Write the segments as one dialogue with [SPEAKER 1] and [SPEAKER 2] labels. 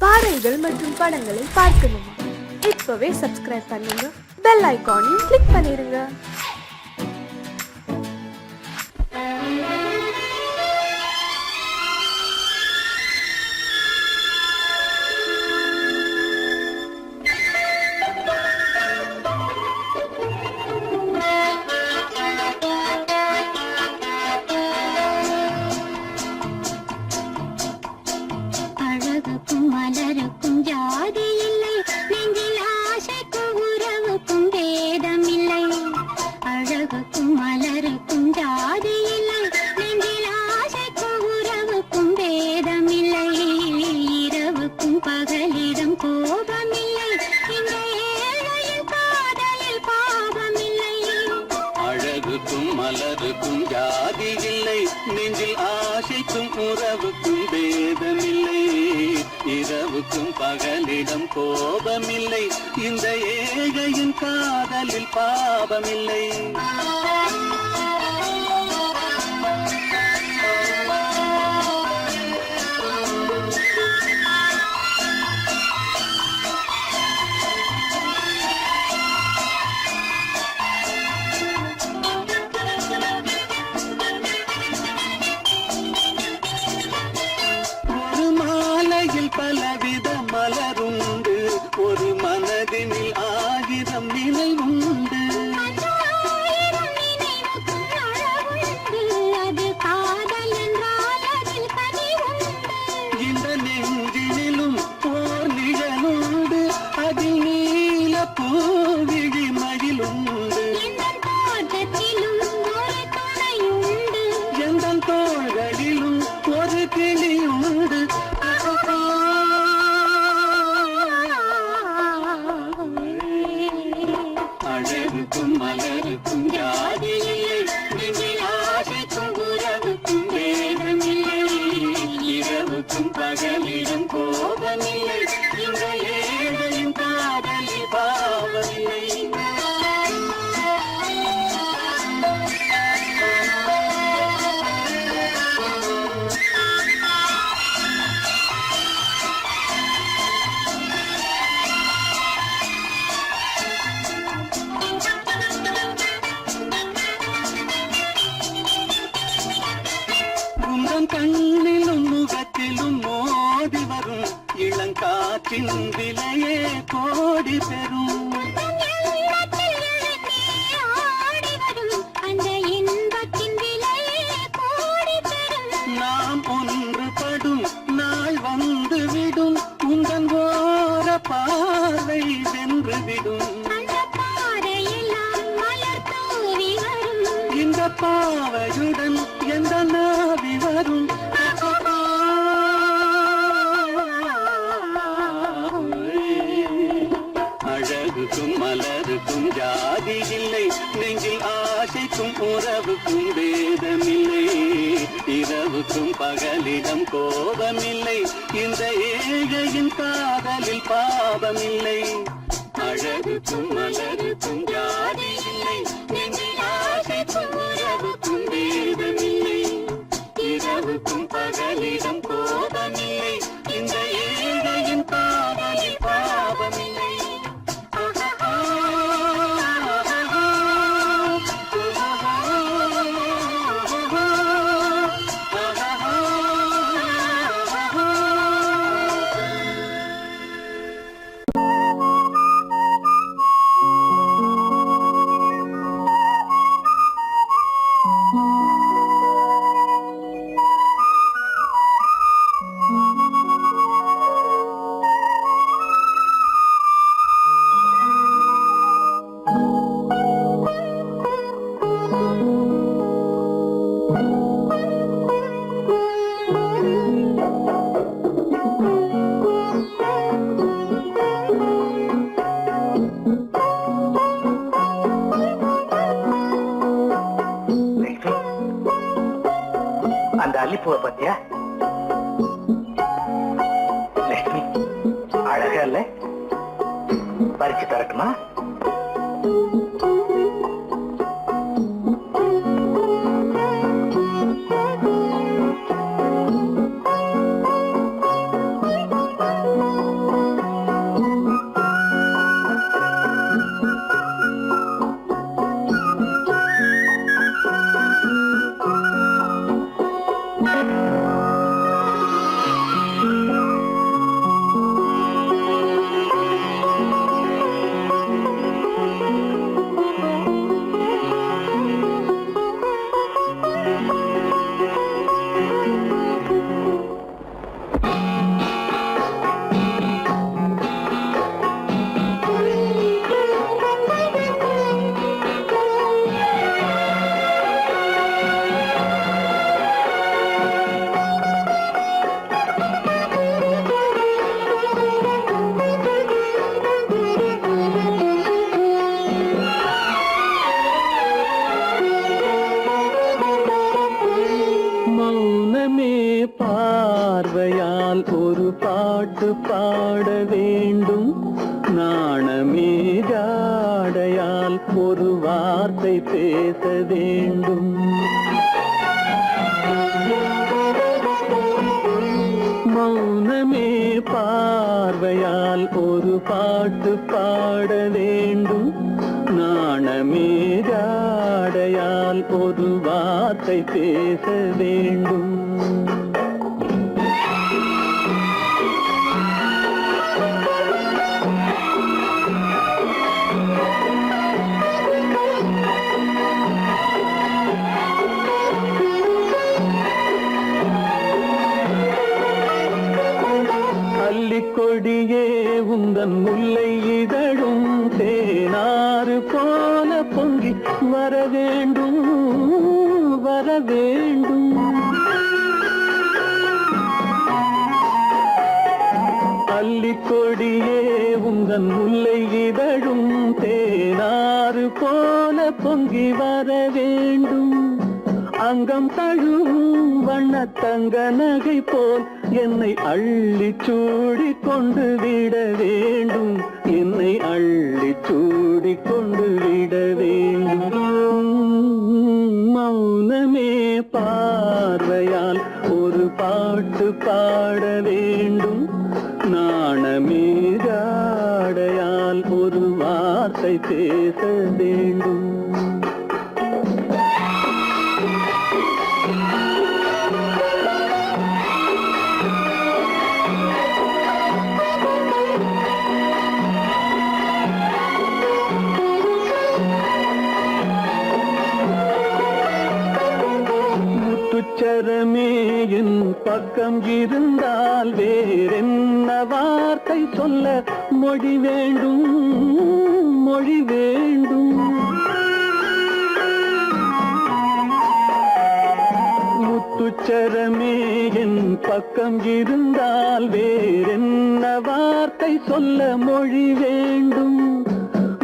[SPEAKER 1] பாடல்கள் மற்றும் படங்களை பார்க்கணுமா? இப்பவே சப்ஸ்கிரைப் பண்ணுங்க, பெல் ஐகானையும் கிளிக் பண்ணிருங்க.
[SPEAKER 2] மலருக்கும் ஜாதி இல்லை, நெஞ்சில் ஆசைக்கும் உறவுக்கும் பேதமில்லை. இரவுக்கும் பகலிடம் கோபமில்லை, இந்த ஏழையின் காதலில் பாவமில்லை. பலவித மலருண்டு, ஒரு மனதினில் ஆயிரம் நினைவுண்டு. இந்த நெஞ்சினிலும் ஓர் நிழலுண்டு, அதில் நீல பூவிழி மகிழுண்டு. எந்த தோள்களிலும் ஒரு கிளியுண்டு. அழகுக்கும் மலருக்கும் ஜாதி இல்லை, நெஞ்சில் ஆசைக்கும் உறவுக்கும் வேதமில்லை. இரவுக்கும் பகலிடம் கோபமில்லை, இந்த ஏழையும் காதலில் பாவமில்லை. கண்ணிலும் முகத்திலும் மோதி வரும் இளங்காற்றின் விலையே கோடி பெறும். நாம் ஒன்றுபடும் நாள் வந்துவிடும், உந்தன் ஓர பார்வை வென்றுவிடும். இந்த பாவையுடன் எந்த நாவி வரும். அழகுக்கும் மலருக்கும் ஜாதி இல்லை, நெஞ்சில் ஆசைக்கும் உறவுக்கும் வேதமில்லை. இரவுக்கும் பகலிடம் கோபமில்லை, இந்த ஏழையின் காதலில் பாவமில்லை. அழகுக்கும் மலருக்கும் ஜாதி இல்லை, நெஞ்சில் ஆசைக்கும் உறவுக்கும் வேதமில்லை. இரவுக்கும் பகலிடம் கோபமில்லை, இந்த ஏழையின் காதலில் பாவமில்லை. அந்த அல்லிப்பூவை பத்தியா லட்சுமி? அழகா இல்ல? பறிச்சு தரட்டுமா? பாட வேண்டும். நாணமே ஜாடையால் ஒரு வார்த்தை பேச வேண்டும். மௌனமே பார்வையால் ஒரு பாட்டு பாட வேண்டும். நாணமே ஜாடையால் ஒரு வார்த்தை பேச வேண்டும். கொடியே உந்தன் முல்லை இதழும் தேனாறு போல பொங்கி வர வேண்டும் வர வேண்டும். அல்லிக்கொடியே உந்தன் முல்லை இதழும் தேனாறு போல பொங்கி வர வேண்டும். அங்கம் தழுவும் வண்ணத்தங்க நகை போல் என்னை அள்ளி சூடி கொண்டு விட வேண்டும். என்னை அள்ளி சூடி கொண்டு விட வேண்டும். மௌனமே பார்வையால் ஒரு பாட்டு பாட வேண்டும். நாணமே ஜாடையால் ஒரு வார்த்தை பேச வேண்டும். முத்துச்சரமே என் பக்கம் இருந்தால் வேறென்ன வார்த்தை சொல்ல மொழி வேண்டும் மொழி வேண்டும். முத்துச்சரமே என் பக்கம் இருந்தால் வேறென்ன வார்த்தை சொல்ல மொழி வேண்டும்.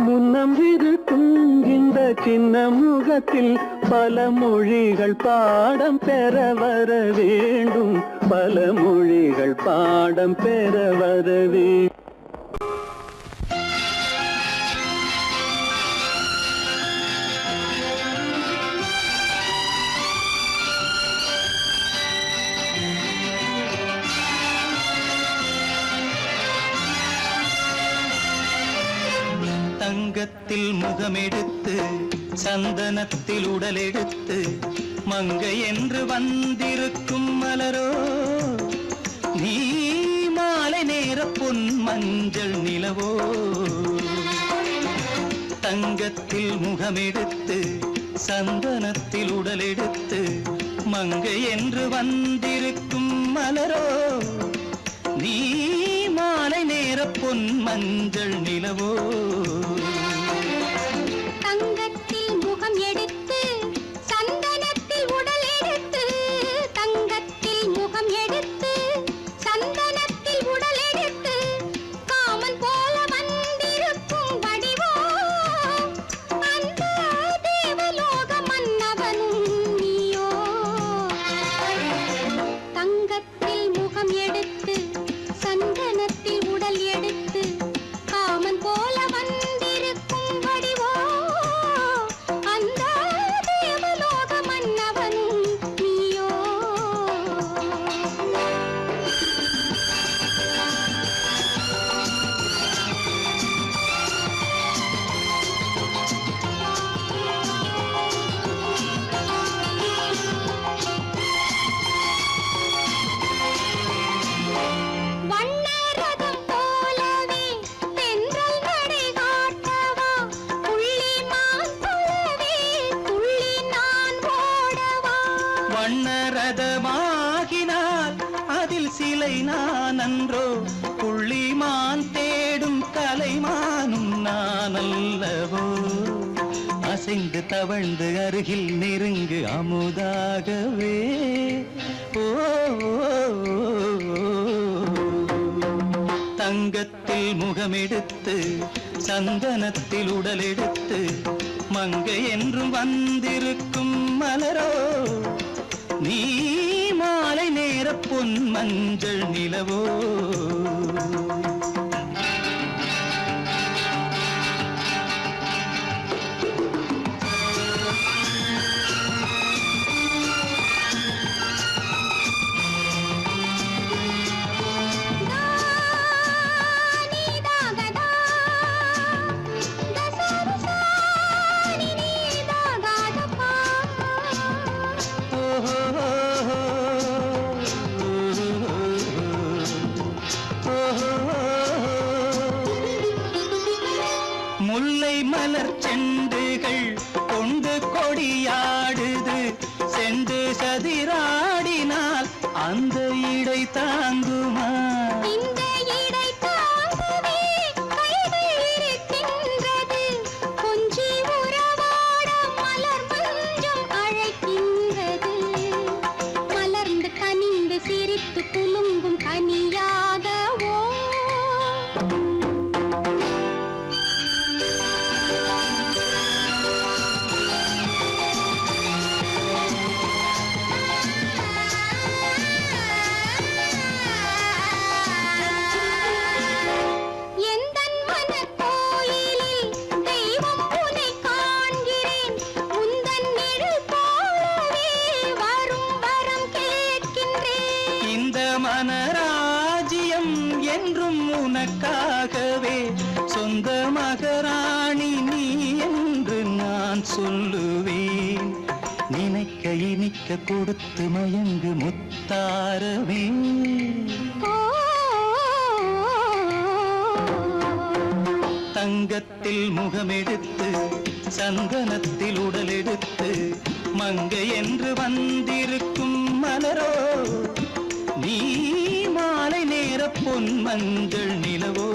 [SPEAKER 2] முன்னம் இருக்கும் இந்த சின்ன முகத்தில் பல மொழிகள் பாடம் பெற வர வேண்டும். பல மொழிகள் பாடம் பெற வர வேண்டும்.
[SPEAKER 3] தங்கத்தில் முகமெடுத்து சந்தனத்தில் உடலெடுத்து மங்கை என்று வந்திருக்கும் மலரோ நீ மாலை நேர பொன் மஞ்சள் நிலவோ. தங்கத்தில் முகமெடுத்து சந்தனத்தில் உடலெடுத்து மங்கை என்று வந்திருக்கும் மலரோ நீ மாலை நேர பொன் மஞ்சள் நிலவோ.
[SPEAKER 4] தங்கத்தில் முகம் எடுத்து சந்தனத்தில் உடல் எடுத்து தங்கத்தில் முகம் எடுத்து சந்தனத்தில் உடல் எடுத்து காமன் போல வந்திருக்கும் வடிவோ அந்த தேவலோக மன்னவனும் நீயோ. தங்கத்தில் முகம் எடுத்து சந்தனத்தில் உடல் எடுத்து காமன் போல வந்திருக்கும் வடிவோ அந்த தேவலோக மன்னவனும் நீயோ. வண்ணரதம் போலவே தென்றல் நடை காட்டவா புள்ளிமான் போலவே துள்ளி நான் ஓடவா.
[SPEAKER 3] வண்ணரதமாகினால் அதில் சிலை நான் அன்றோ புள்ளிமான் தேடும் கலைமானும் நான் அல்லவோ. அசைந்து தவழ்ந்து அருகில் நெருங்கு அமுதாகவே ஓ. தங்கத்தில் முகமெடுத்து சந்தனத்தில் உடலெடுத்து மங்கை என்றும் வந்திருக்கும் மலரோ நீ மாலை நேர பொன் மஞ்சள் நிலவோ முல்லை மலர் செண்டுகள் கொண்டு கொடியாடுது செண்டு சதிராடினால் அந்த இடை தாங்குமா
[SPEAKER 4] இந்த இடை தாங்குவே கைகள் இருக்கின்றது கொஞ்சி உறவாட மலர் மஞ்சம் அழைக்கின்றது மலர்ந்து கனிந்து சிரித்து குலுங்கும் கனியாகவோ
[SPEAKER 3] மனராஜ்யம் என்றும் உனக்காகவே சொந்த மகராணி நீ என்று நான் சொல்லுவேன் நினைக்க இனிக்க கொடுத்து மயங்கு முத்தாரவே தங்கத்தில் முகமெடுத்து சந்தனத்தில் உடலெடுத்து மங்கை என்று வந்திருக்கும் மலரோ நீ மாலை நேர பொன் மஞ்சள் நிலவோ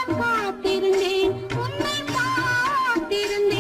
[SPEAKER 4] காத்திருந்தேன் உன்னை பார்த்திருந்தேன்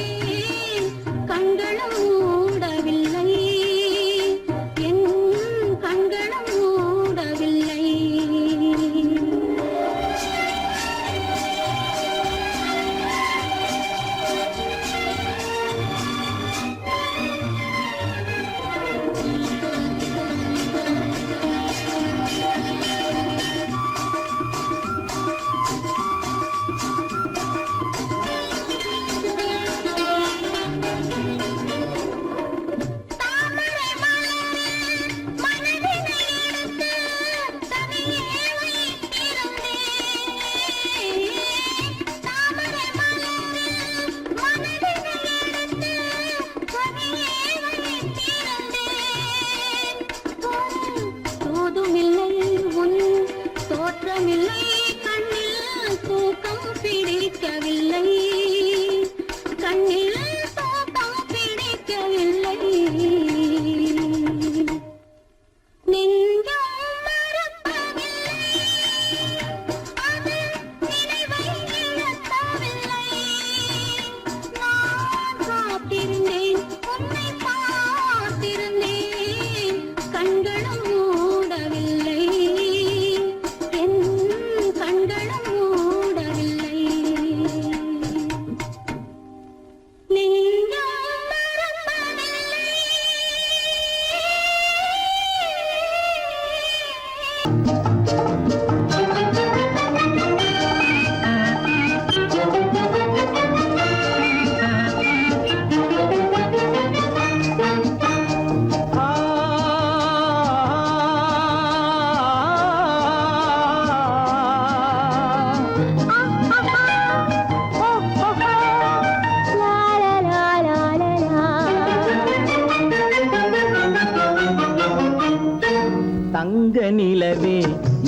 [SPEAKER 2] தங்க நிலவே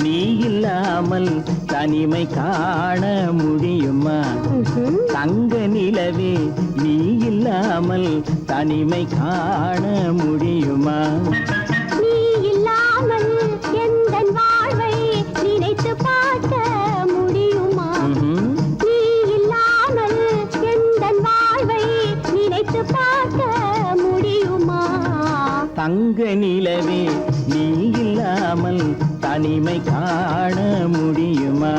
[SPEAKER 2] நீ இல்லாமல் தனிமை காண முடியுமா? தங்க நிலவே நீ இல்லாமல் தனிமை காண முடியுமா?
[SPEAKER 4] நீ இல்லாமல் எந்தன் வாழ்வை நினைத்து பார்க்க முடியுமா? நீ இல்லாமல் எந்தன் வாழ்வை நினைத்து பார்க்க முடியுமா?
[SPEAKER 2] தங்க நிலவே நீ இல்லாமல் தனிமை காண முடியுமா?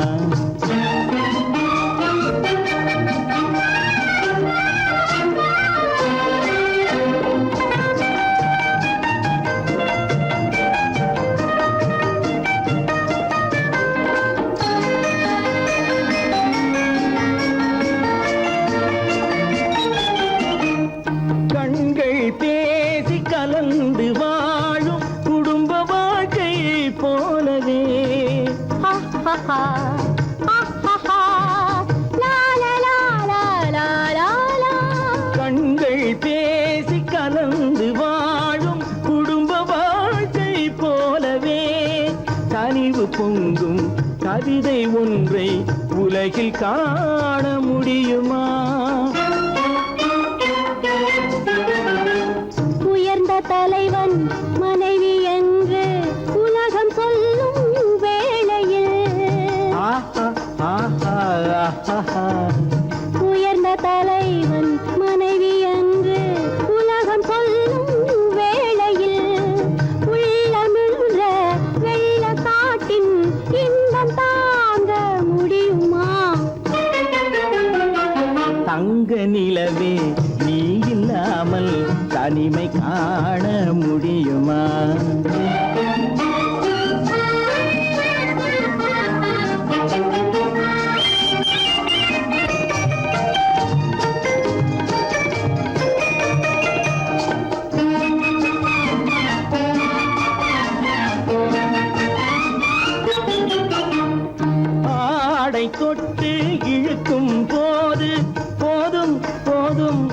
[SPEAKER 2] கண்கள் பேசி கலந்து வாழும் குடும்ப வாழ்க்கை போலவே கண்கள் பேசி கலந்து வாழும் குடும்ப வாழ்க்கை போலவே கனிவு பொங்கும் கவிதை ஒன்றை உலகில் காண முடியுமா?
[SPEAKER 4] உயர்ந்த தலைவன் மனைவி என்று உலகம் சொல்லும் வேளையில் உயர்ந்த தலைவன் மனைவி என்று உலகம் சொல்லும் வேளையில் உள்ளமிழ்ற வெள்ள காட்டின் இன்பம் தாங்க முடியுமா?
[SPEAKER 2] தங்க நிலவே நீ இல்லாமல் தனிமை காண முடியுமா? ஆடை தொட்டு இழுக்கும் போது போதும் போதும்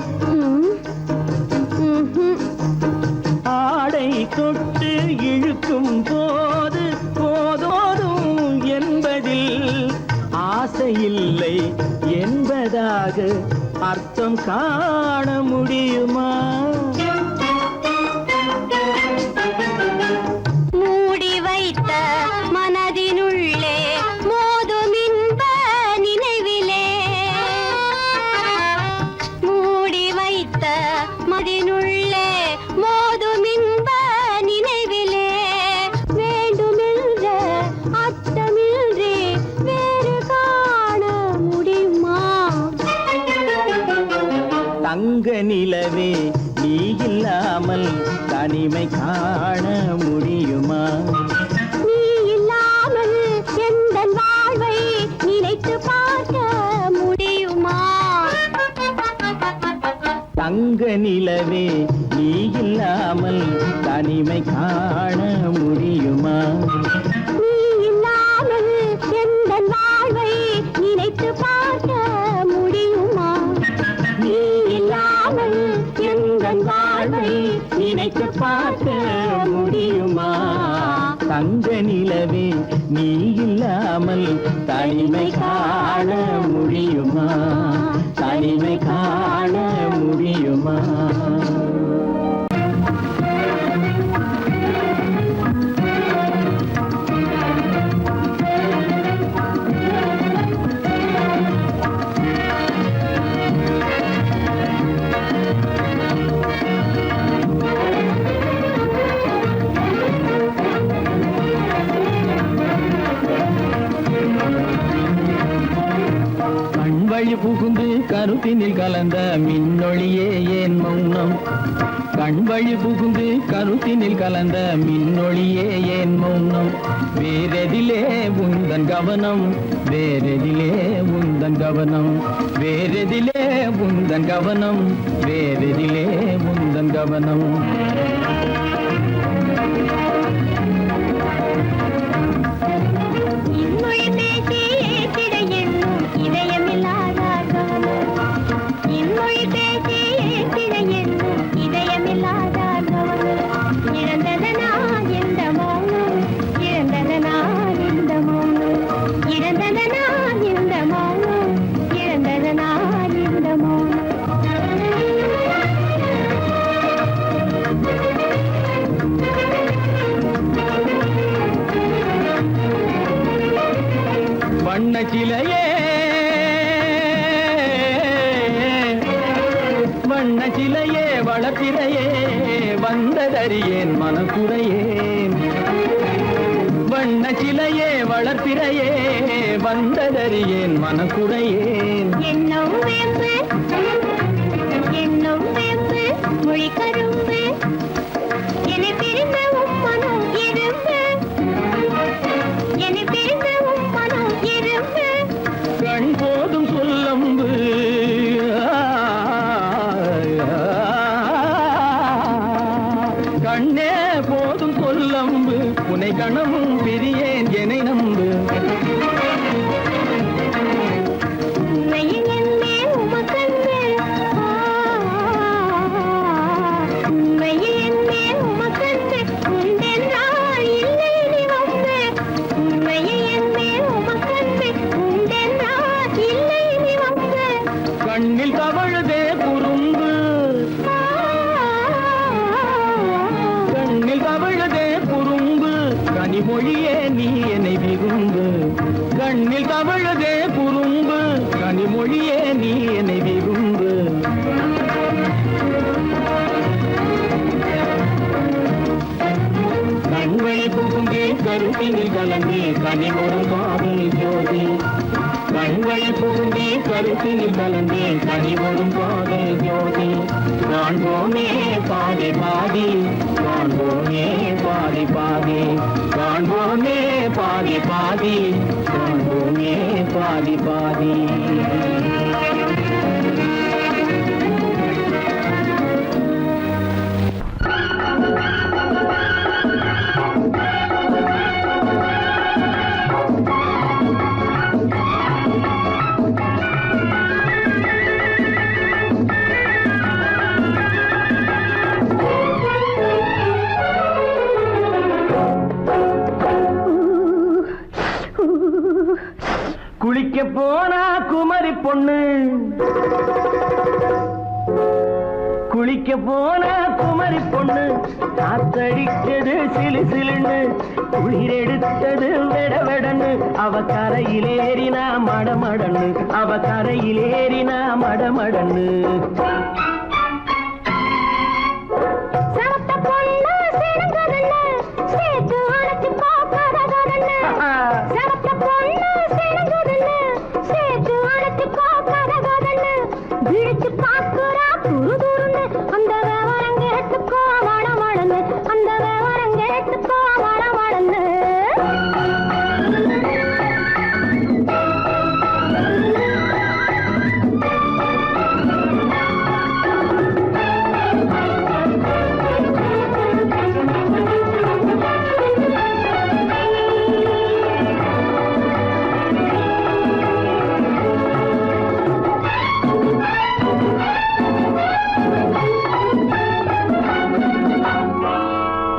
[SPEAKER 2] ஆடை தொட்டு இழுக்கும் போது போதோதும் என்பதில் ஆசையில்லை என்பதாக அர்த்தம் காண முடியுமா?
[SPEAKER 4] மூடி வைத்த மனதினுள்ளே மோதும் இன்ப நினைவிலே மூடி வைத்த மனதினுள்ளே மோதும் இன்ப நினைவிலே வேண்டுமென்ற அர்த்தமின்றி வேறு காண முடியுமா?
[SPEAKER 2] தங்க நிலவே நீ இல்லாமல் தனிமை காண முடியுமா?
[SPEAKER 4] நீ இல்லாமல் எந்தன் வாழ்வை நினைத்து பார்க்க முடியுமா?
[SPEAKER 2] தங்க நிலவே நீ இல்லாமல் தனிமை காண முடியுமா?
[SPEAKER 4] நீ இல்லாமல் எந்தன் வாழ்வை நினைத்து பார்க்க முடியுமா?
[SPEAKER 2] நீ இல்லாமல் எந்தன் வாழ்வை நினைத்து பார்க்க முடியுமா? தங்க நிலவே நீ இல்லாமல் தனிமை காண முடியுமா? தனிமை காண முடியுமா? கண்வழி புகுந்து கருத்தினில் கலந்த மின்னொளியே ஏன் மௌனம்? கண்வழி புகுந்து கருத்தினில் கலந்த மின்னொளியே ஏன் மௌனம்? வேறெதிலே உந்தன் கவனம்? வேறெதிலே உந்தன் கவனம்? வேறெதிலே உந்தன் கவனம்? வேறெதிலே உந்தன் கவனம்?
[SPEAKER 4] இன்மொழி பேசி ஏற்றிட எண்ணும் இதயமில்லாதார் கவனம். இன்மொழி பேசி ஏற்றிட எண்ணும் இதயமில்லாதார் கவனம். இழந்ததனா எந்த மௌனம்?
[SPEAKER 2] வண்ண சிலையே வண்ண சிலையே வளப்பிறையே வந்ததறியேன் மனக்குறையேன் வண்ண சிலையே வளர்ப்பிறையே வந்ததறியேன் மனக்குறையேன்
[SPEAKER 4] என்னும் வேம்பு மொழி கரும்பு என்னை பிரிந்த உம்மனும் இரும்பு என்னை பிரிந்த உம்மனும் இரும்பு
[SPEAKER 2] கண் போதும் சொல்லம்பு கண்ணே போதும் சொல்லம்பு உனை கணமும் பிரியேன் என்னை நம்பு
[SPEAKER 4] உண்மையில் என்னே உமக்கன்று உண்மையில் என்னே உமக்கன்று உண்டென்றால் இல்லை நீ வந்து உண்மையில் என்னே உமக்கன்று உண்டென்றால் இல்லை நீ வந்து
[SPEAKER 2] கண்ணில் தவழுதே குறும்பு கண்ணில் தவழுதே குறும்பு கனிமொழியே நீ என்னை விரும்பு கண்ணில் தவழுதே குறும்பு கனிமொழியே நீ என்னை விரும்பு கண்வழி புகுந்தே கருத்தினில் கலந்தே கனிமொரு காதல் ஜோதி கண்வழி புகுந்தே கருத்தினில் கலந்தே கனிமொரும் காதல் ஜோதி காண்போமே பாதி பாதி காண்போமே பாதி பாதி காண்போமே பாதி பாதி காண்போமே பாதி பாதி குளிக்க போனா குமரி பொண்ணு குளிக்க போனா குமரி பொண்ணு காத்தடிச்சது சிலு சிலுன்னு குளிரெடுத்தது வெடவெடன்னு அவ கரையிலேறினா மடமடன்னு அவ கரையிலேறினா மடமடன்னு
[SPEAKER 4] சவத்த பொண்ணு சிறந்ததன்னு சேர்த்து அழைச்சு பார்க்காததன்னு சவத்த பொண்ணு சிறந்ததன்னு சேர்த்து அழைச்சு பார்க்காததன்னு விழிச்சு பார்க்குறா துரு துருன்னு அந்த விவரம் கேட்டுக்கோ மடமடன்னு அந்த விவரம் கேட்டுக்கோ மடமடன்னு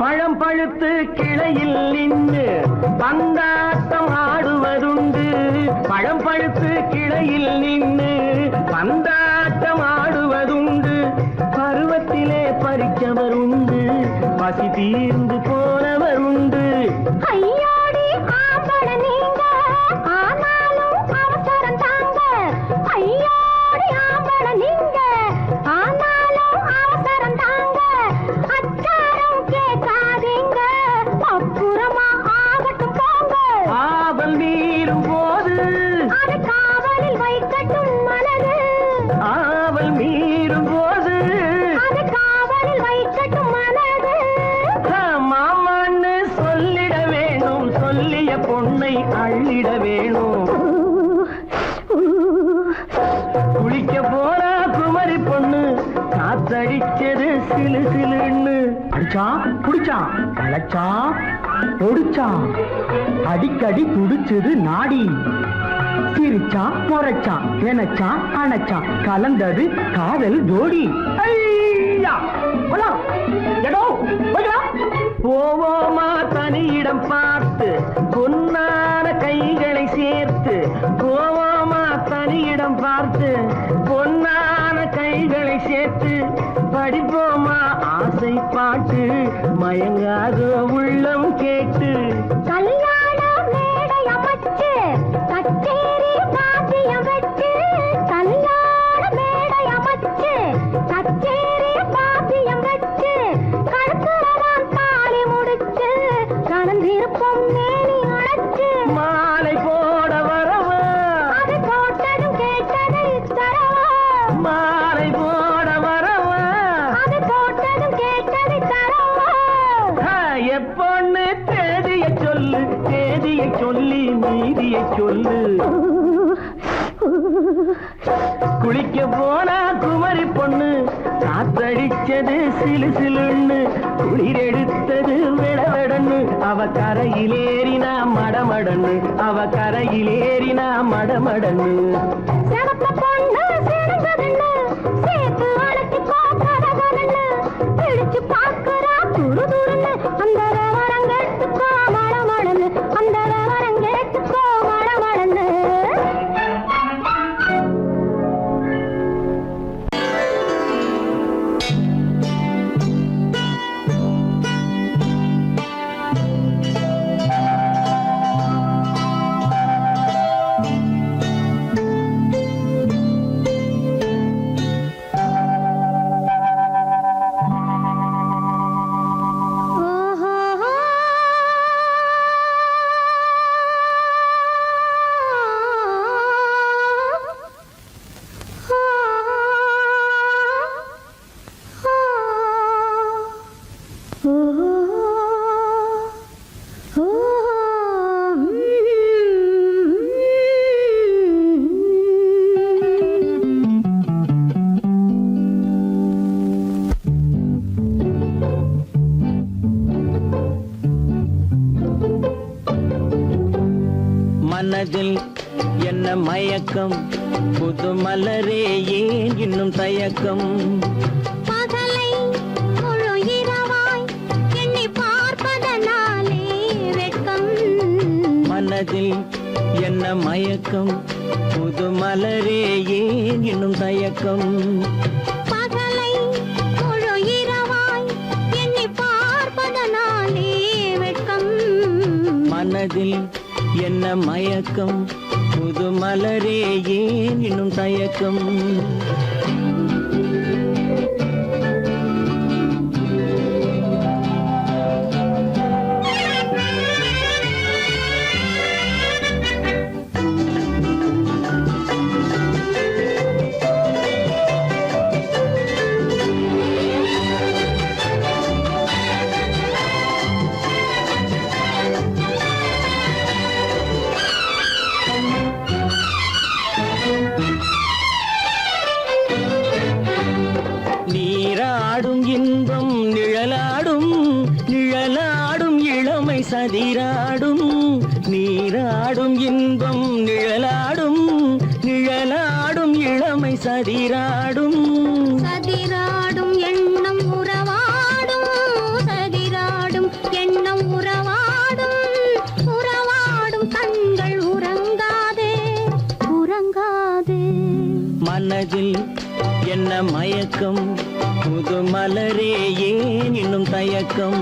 [SPEAKER 2] பழம் பழுத்து கிளையில் நின்று பந்தாட்டம் ஆடுவதுண்டு பழம் பழுத்து கிளையில் நின்று பந்தாட்டம் ஆடுவதுண்டு பருவத்திலே பறிச்சவர் உண்டு பசி தீர்ந்து போனவர் உண்டு
[SPEAKER 4] ஐயோடி ஆம்பட நீங்க ஆனாலும் அவசரம் தாங்க ஐயோடி ஆம்பட நீங்க ஆனாலும் அவசரம் தாங்க அச்சாரம் கேட்காதீங்க அப்புறமா ஆகட்டும் போங்க
[SPEAKER 2] ஆவல் மீறும் போது
[SPEAKER 4] அது காவலில் வைக்கட்டும் மனது
[SPEAKER 2] ஆவல் மீறும் போது
[SPEAKER 4] அது காவலில் வைக்கட்டும் மனது
[SPEAKER 2] மாமான்னு சொல்லிட வேணும் சொல்லிய பொண்ணை அள்ளிட வேணும் குளிக்க போறா குமரி பொண்ணு காத்தடிச்சது சிலு சிலுன்னு அடிச்சா புடிச்சா அழைச்சா ஒடிச்சா அடிக்கடி துடிச்சது நாடி சிரிச்சா முறைச்சா நினைச்சா அணைச்சா கலந்தது காதல் ஜோடி ஐயா போலாம். எடோ, போய்க்கலாம். போவோமா தனியிடம் பார்த்து பொன்னான கைகளை சேர்த்து போவோமா தனியிடம் பார்த்து பொன்னான கைகளை சேர்த்து படிப்போமா ஆசை பாட்டு மயங்காத உள்ளம் கேட்டு
[SPEAKER 4] கல்யாண மேடை அமைச்சு கச்சேரி வாத்தியம் வச்சு கல்யாண மேடை அமைச்சு கச்சேரி வாத்தியம் வச்சு கழுத்துறவான் தாலி முடிச்சு கலந்திருப்போம் மேனி அழைச்சு
[SPEAKER 2] மாலை போட வரவா
[SPEAKER 4] அது போட்டதும் கேட்டதை தரவா
[SPEAKER 2] மாலை போட வரவா
[SPEAKER 4] அது போட்டதும் கேட்டதை தரவா
[SPEAKER 2] எப்பொண்ணு தேதியை சொல்லு தேதியை சொல்லி மீதியை சொல்லு குளிக்க போனா குமரி பொண்ணு காத்தடிச்சது சிலு சிலுன்னு குளிர் எடுத்தது விடவெடன்னு அவ கரையிலேறினா மடமடன்னு அவ கரையிலேறினா மடமடன்னு
[SPEAKER 4] சிவத்த பொண்ணு சிறந்ததுன்னு சேர்த்து அழைச்சி பார்க்கறதுன்னு பிடிச்சு பார்க்கறா துரு துருன்னு அந்த வரங்கெட்டுக்கோ மடமடன்னு அந்த வரங்கெட்டுக்கோ மடமடன்னு
[SPEAKER 2] மனதில் என்ன மயக்கம் புது மலரே ஏன் இன்னும் தயக்கம்
[SPEAKER 4] பகலை முழு இரவாய் எண்ணி பார்ப்பதனாலே வெட்கம்
[SPEAKER 2] மனதில் என்ன மயக்கம் புது மலரே ஏன் இன்னும் தயக்கம்
[SPEAKER 4] பகலை முழு இரவாய் எண்ணி பார்ப்பதனாலே வெட்கம்
[SPEAKER 2] மனதில் என்ன மயக்கம் புது மலரே ஏன் இன்னும் தயக்கம் நீராடும் இன்பம் நிழலாடும் நிழலாடும் இளமை சதிராடும் நீராடும் இன்பம் நிழலாடும் நிழலாடும் இளமை சதிராடும்
[SPEAKER 4] சதிராடும் எண்ணம் உறவாடும் சதிராடும் எண்ணம் உறவாடும் உறவாடும் கண்கள் உறங்காதே உறங்காதே
[SPEAKER 2] மனதில் என்ன மயக்கம் புது மலரே ஏன் இன்னும் தயக்கம்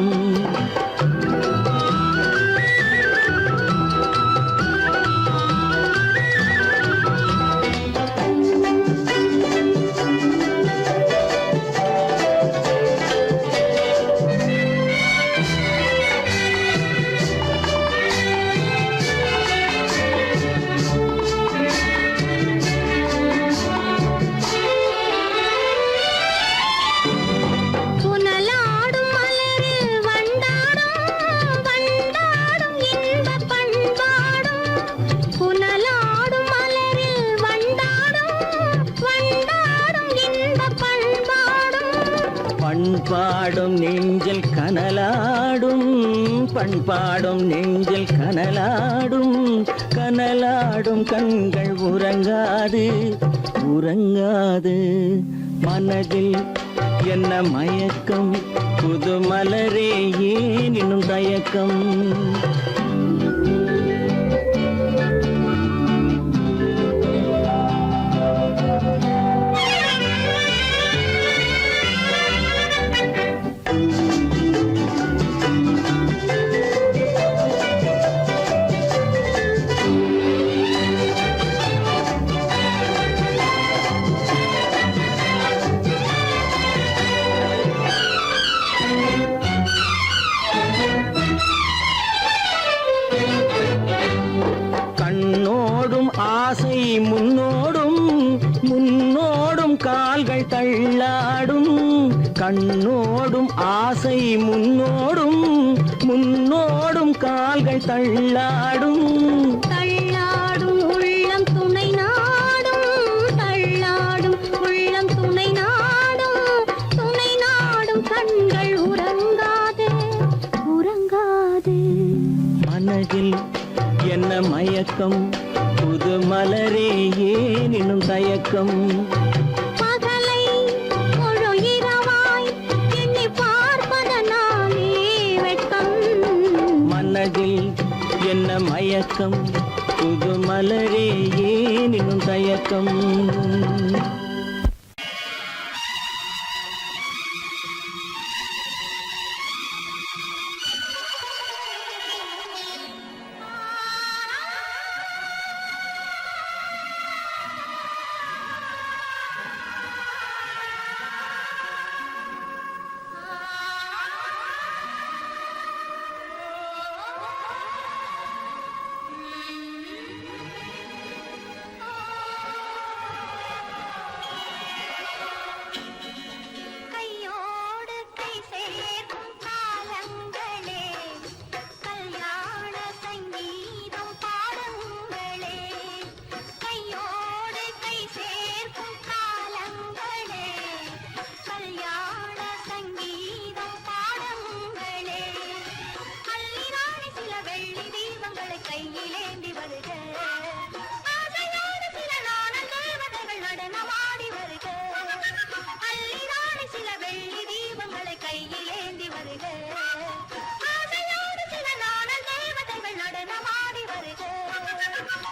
[SPEAKER 4] புனலாடும் மலரில் வண்டாடும் வண்டாடும் இன்பப் பண்பாடும் புனலாடும் மலரில் வண்டாடும் வண்டாடும் இன்பப் பண்பாடும்
[SPEAKER 2] பண்பாடும் நெஞ்சில் கனலாடும் பண்பாடும் நெஞ்சில் கனலாடும் கனலாடும் கண்கள் உறங்காது உறங்காது மனதில் என்ன மயக்கம் புது மலரே ஏன் இன்னும் தயக்கம் கண்ணோடும் ஆசை முன்னோடும் முன்னோடும் கால்கள் தள்ளாடும் கண்ணோடும் ஆசை முன்னோடும் முன்னோடும் கால்கள் தள்ளாடும்
[SPEAKER 4] தள்ளாடும் உள்ளம் துணை நாடும் தள்ளாடும் உள்ளம் துணை நாடும் கண்கள் உறங்காதே உறங்காதே
[SPEAKER 2] மனதில் என்ன மயக்கம் புது மலரே ஏன் இன்னும் தயக்கம்
[SPEAKER 4] பகலை முழு இரவாய் எண்ணி பார்ப்பதனாலே வெட்கம்
[SPEAKER 2] மனதில் என்ன மயக்கம் புது மலரே ஏன் இன்னும் தயக்கம்
[SPEAKER 4] கையோடு கை சேர்க்கும் காலங்களே கல்யாண சங்கீதம் பாடுங்களே கையோடு கை சேர்க்கும் காலங்களே கல்யாண சங்கீதம் பாடுங்களே அள்ளிராணி சில வெள்ளி தீபங்களை கையிலேந்தி வருக ஆசையோடு சில நாணல் தேவதைகள் நடனமாடி வருக அள்ளிராணி சில வெள்ளி தீபங்களை கையில் ஏந்தி வருக ஆசையோடு சில நாணல் தேவதைகள் நடனமாடி வருக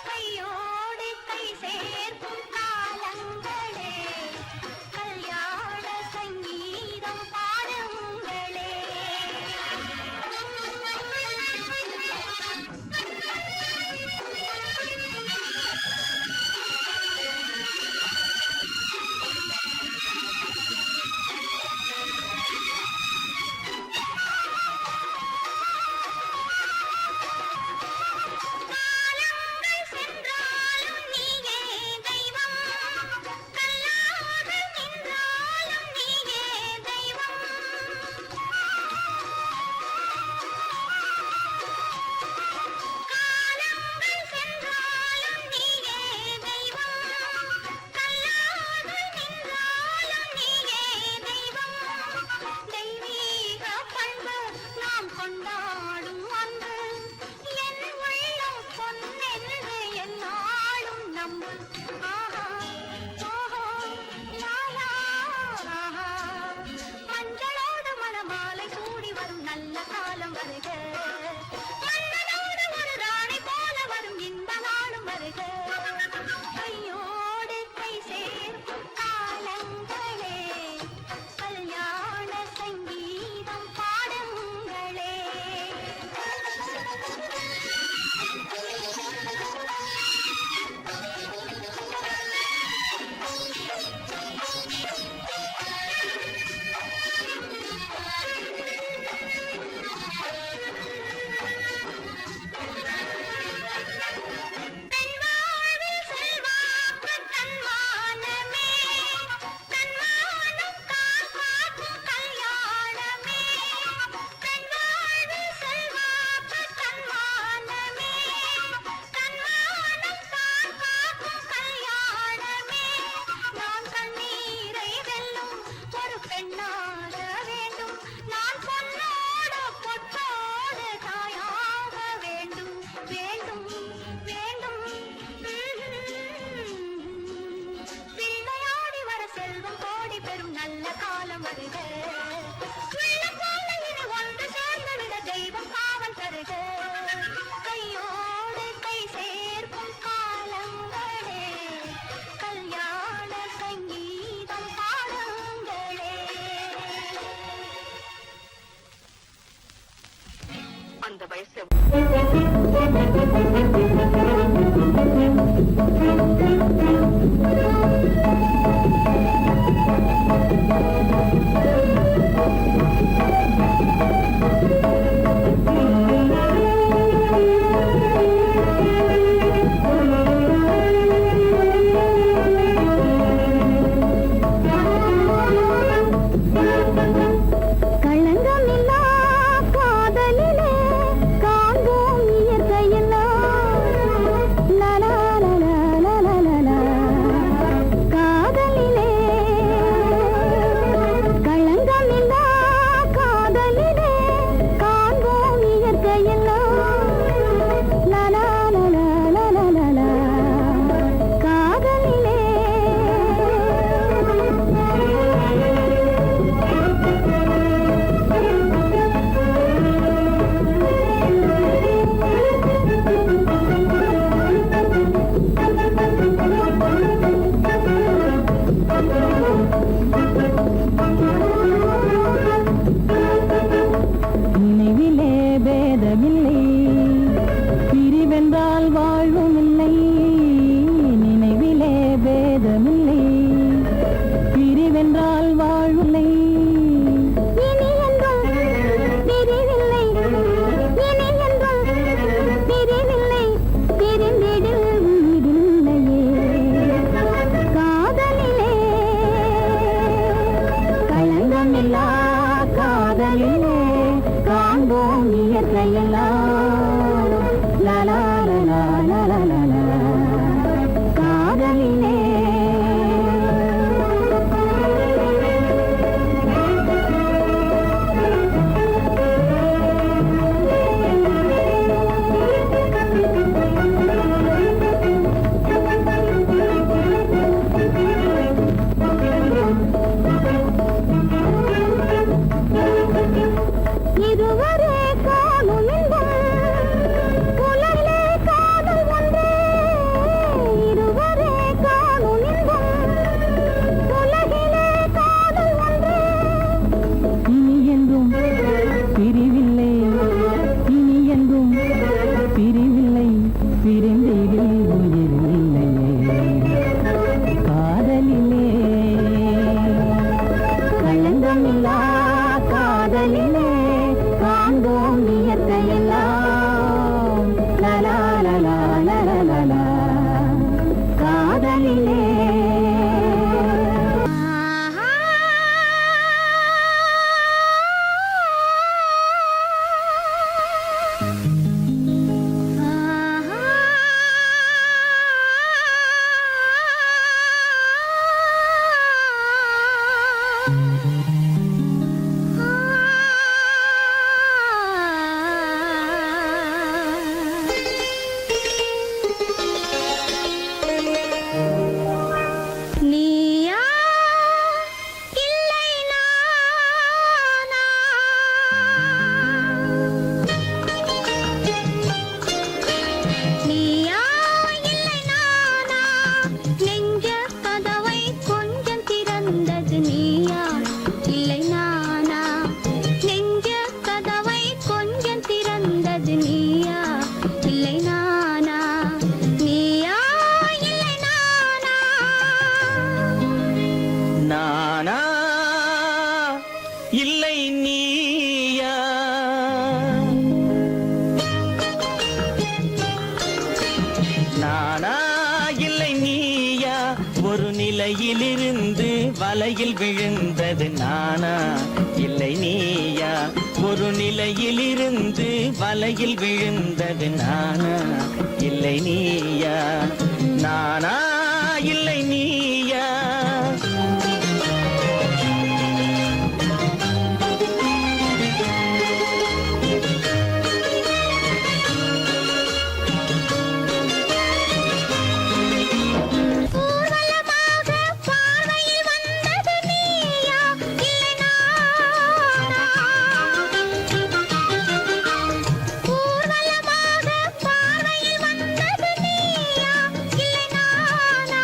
[SPEAKER 4] கையோடு கை சேர்க்கும் காலங்களே கல்யாண சங்கீதம் பாடுங்களே காலங்கள் சென்றாலும் நீயே தெய்வம் கல்லாக நின்றாலும் நீயே தெய்வம் காலங்கள் சென்றாலும் நீயே தெய்வம் கல்லாக நின்றாலும் நீயே தெய்வம் தெய்வீக பண்பு நாம் கொண்டாடும் அன்பு என் உள்ளம் பொன்னென்று என்னாலும் நம்பு ஆஹா ஓஹோ லாலா ஆஹா மஞ்சளோடு மணமாலை சூடி வரும் நல்ல காலம் வருக மன்னனோடு ஒரு ராணி போல வரும் இந்த நாளும் வருக கையோடு கை சேர்க்கும் காலங்களே கல்யாண சங்கீதம் பாடுங்களே பெண் வாழ்வில் செல்வாக்கு தன்மானமே தன்மானம் காக்கும் கல்யாணமே பெண் வாழ்வில் செல்வாக்கு தன்மானமே தன்மானம் காக்கும் கல்யாணமே நான் கண்ணீரை வெல்லும் ஒரு பெண்ணாக வேண்டும் நான் பொன்னோடு பொட்டோடு தாயாக வேண்டும் வேண்டும் வேண்டும் பிள்ளையாடி வர செல்வம் கோடி பெறும் நல்ல காலம் வருக உள்ளம் போல இனி ஒன்று சேர்ந்து விட தெய்வம் காவல் தருக கையோடு கை சேர்க்கும் காலங்களே கல்யாண சங்கீதம் பாடுங்களே அந்த வயசு நீயா இல்லை நானா நீயா இல்லை நானா நெஞ்ச கதவை கொஞ்சம் திறந்தது நீயா இல்லை நானா நெஞ்ச கதவை கொஞ்சம் திறந்தது நீயா இல்லை நானா நீயா இல்லை நானா
[SPEAKER 3] நானா இல்லை நீயா நானா இல்லை நீயா ஒரு நிலையிலிருந்து வலையில் விழுந்தது நானா இல்லை நீயா ஒரு நிலையிலிருந்து வலையில் விழுந்தது நானா இல்லை நீயா நானா இல்லை நீயா
[SPEAKER 4] ஊர்வலமாக பார்வையில் வந்தது நீயா இல்லை நானா ஊர்வலமாக பார்வையில் வந்தது நீயா இல்லை நானா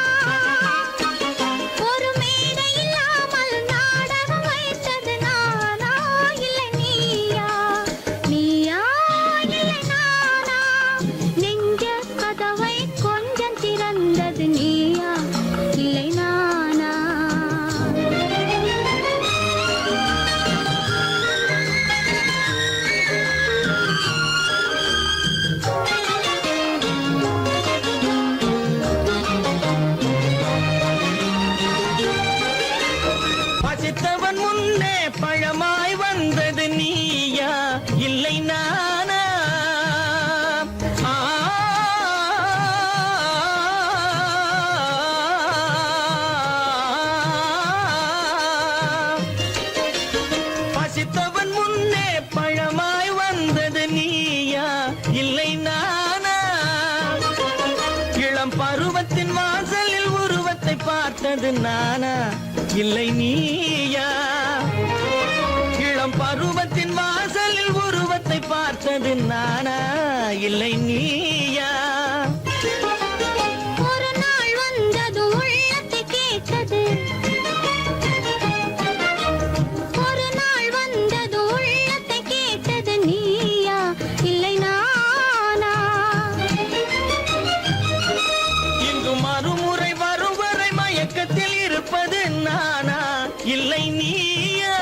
[SPEAKER 4] ஒரு மேடை இல்லாமல் நாடகம் வைத்தது நானா இல்லை நீயா நீயா இல்லை நானா நெஞ்ச கதவை கொஞ்சம் திறந்தது நீயா இல்லை நானா
[SPEAKER 3] பசித்தவன் முன்னே பழமாய் வந்தது நீயா இல்லை நானா ஆ, பசித்தவன் முன்னே பழமாய் வந்தது நீயா இல்லை நானா இளம் பருவத்தின் வாசலில் உருவத்தை பார்த்தது நானா இல்லை நீயா இளம் பருவத்தின் வாசலில் உருவத்தை பார்த்தது நானா இல்லை நீயா
[SPEAKER 4] ஒரு நாள் வந்தது உள்ளத்தை கேட்டது ஒரு நாள் வந்தது உள்ளத்தை கேட்டது நீயா இல்லை நானா
[SPEAKER 3] இங்கு மறுமுறை வரும் வரை மயக்கத்தில் இருப்பது நானா இல்லை நீயா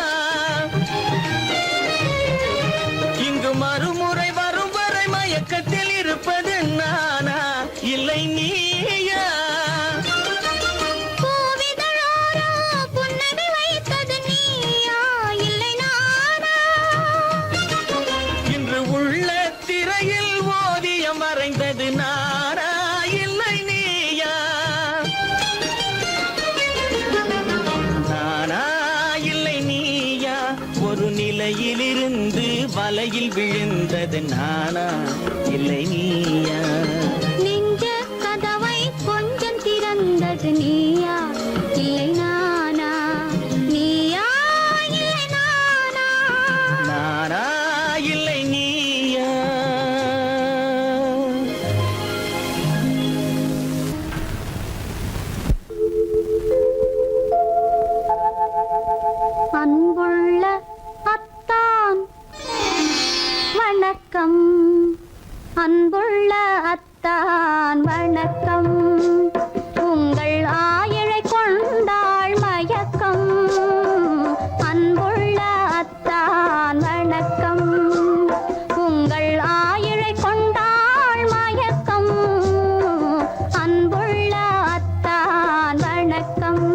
[SPEAKER 3] இங்கு மறுமுறை வரும் வரை மயக்கத்தில் இருப்பது நானா இல்லை நீயா
[SPEAKER 4] பூவிதழோரோ புன்னகை வைத்தது நீயா இல்லை நானா
[SPEAKER 3] இன்று உள்ள திரையில் ஓவியம் வரைந்தது நானா இல்லை நீயா நானா இல்லை நீயா ஒரு நிலையிலிருந்து வலையில் விழுந்தது நானா இல்லை நீயா
[SPEAKER 4] நெஞ்ச கதவை கொஞ்சம் திறந்தது நீயா இல்லை நானா நீயா இல்லை நானா
[SPEAKER 3] நானா இல்லை நீயா
[SPEAKER 4] அன்புள்ள அத்தான் வணக்கம் அன்புள்ள அத்தான் வணக்கம் உங்கள் ஆயிழை கொண்டாள் மயக்கம் அன்புள்ள அத்தான் வணக்கம் உங்கள் ஆயிழை கொண்டாள் மயக்கம் அன்புள்ள அத்தான் வணக்கம்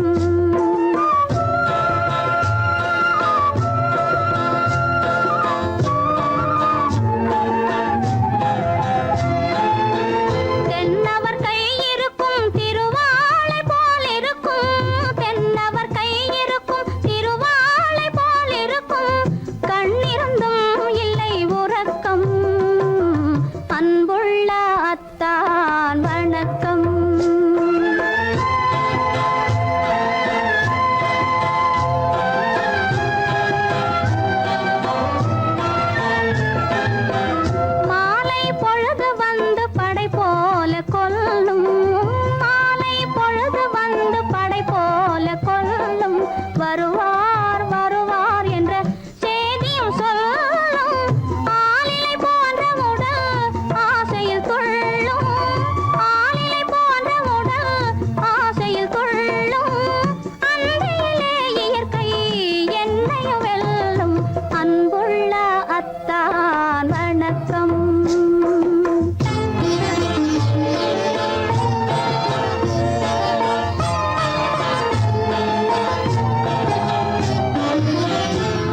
[SPEAKER 4] அத்தான் வணக்கம்.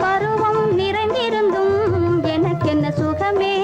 [SPEAKER 4] பருவம் நிறைந்திருந்தும் எனக்கென்ன சுகமே